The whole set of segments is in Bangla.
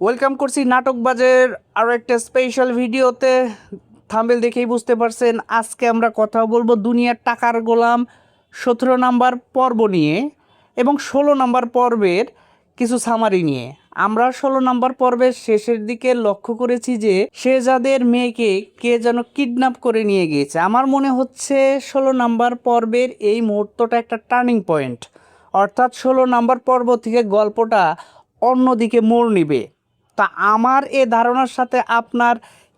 ওয়েলকাম করছি নাটকবাজের আরও একটা স্পেশাল ভিডিওতে। থাম্বনেল দেখেই বুঝতে পারছেন আজকে আমরা কথা বলবো দুনিয়ার টাকার গোলাম 17 নাম্বার পর্ব নিয়ে এবং 16 নাম্বার পর্বের কিছু সামারি নিয়ে। আমরা 16 নাম্বার পর্বের শেষের দিকে লক্ষ্য করেছি যে শেহজাদের মেয়েকে কে যেন কিডন্যাপ করে নিয়ে গিয়েছে। আমার মনে হচ্ছে 16 নাম্বার পর্বের এই মুহূর্তটা একটা টার্নিং পয়েন্ট, অর্থাৎ 16 নাম্বার পর্ব থেকে গল্পটা অন্যদিকে মোড় নিবে। তা আমার এ ধারণার সাথে আপনার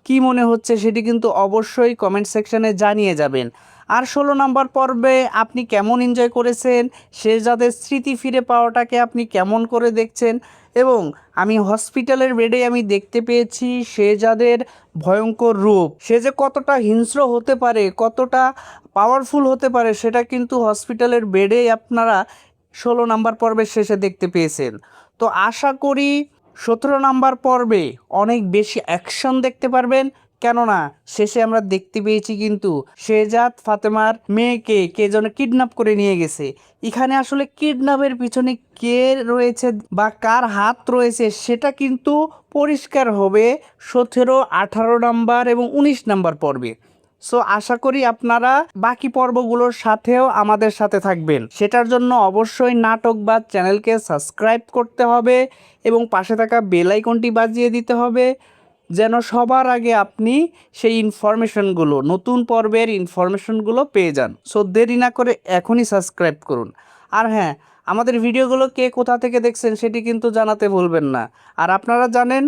কি মনে হচ্ছে সেটি কিন্তু অবশ্যই কমেন্ট সেকশনে জানিয়ে যাবেন। আর 16 নাম্বার পর্বে আপনি কেমন এনজয় করেছেন, শেহজাদের স্মৃতি ফিরে পাওয়াটাকে আপনি কেমন করে দেখছেন, এবং আমি হসপিটালের বেডে আমি দেখতে পেয়েছি শেহজাদের ভয়ঙ্কর রূপ, সে যে কতটা হিংস্র হতে পারে, কতটা পাওয়ারফুল হতে পারে সেটা কিন্তু হসপিটালের বেডেই আপনারা 16 নাম্বার পর্বের শেষে দেখতে পেয়েছেন। তো আশা করি 17 নাম্বার পর্বে অনেক বেশি অ্যাকশন দেখতে পারবেন, কেননা শেষে আমরা দেখতে পেয়েছি কিন্তু শেহজাদ ফাতেমার মেয়েকে কে যেন কিডন্যাপ করে নিয়ে গেছে। এখানে আসলে কিডন্যাপের পিছনে কে রয়েছে বা কার হাত রয়েছে সেটা কিন্তু পরিষ্কার হবে 17, 18 নাম্বার এবং 19 নাম্বার পর্বে। সো আশা করি আপনারা বাকি পর্বগুলোর সাথেও আমাদের সাথে থাকবেন। সেটার জন্য অবশ্যই নাটক বা চ্যানেলকে সাবস্ক্রাইব করতে হবে এবং পাশে থাকা বেল আইকনটি বাজিয়ে দিতে হবে, যেন সবার আগে আপনি সেই ইনফরমেশনগুলো, নতুন পর্বের ইনফরমেশনগুলো পেয়ে যান। সো দেরি না করে এখনই সাবস্ক্রাইব করুন। আর হ্যাঁ, আমাদের ভিডিওগুলো কে কোথা থেকে দেখছেন সেটি কিন্তু জানাতে ভুলবেন না। আর আপনারা জানেন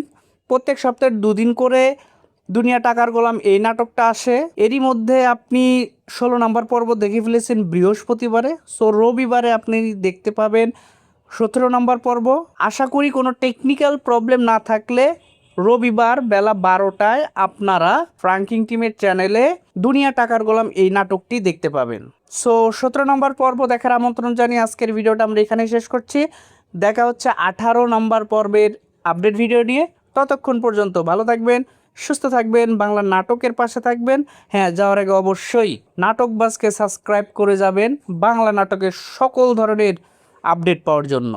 প্রত্যেক সপ্তাহে 2 দিন করে দুনিয়া টাকার গোলাম এই নাটকটা আসে। এরই মধ্যে আপনি 16 নাম্বার পর্ব দেখে ফেলেছেন বৃহস্পতিবারে, সো রবিবারে আপনি দেখতে পাবেন 17 নাম্বার পর্ব। আশা করি কোনো টেকনিক্যাল প্রবলেম না থাকলে রবিবার বেলা 12টায় আপনারা ফ্রাঙ্কিং টিমের চ্যানেলে দুনিয়া টাকার গোলাম এই নাটকটি দেখতে পাবেন। সো 17 নম্বর পর্ব দেখার আমন্ত্রণ জানিয়ে আজকের ভিডিওটা আমরা এখানে শেষ করছি। দেখা হচ্ছে 18 নম্বর পর্বের আপডেট ভিডিও নিয়ে। ততক্ষণ পর্যন্ত ভালো থাকবেন, সুস্থ থাকবেন, বাংলা নাটকের পাশে থাকবেন। হ্যাঁ, যাওয়ার আগে অবশ্যই নাটকবাজকে সাবস্ক্রাইব করে যাবেন বাংলা নাটকের সকল ধরনের আপডেট পাওয়ার জন্য।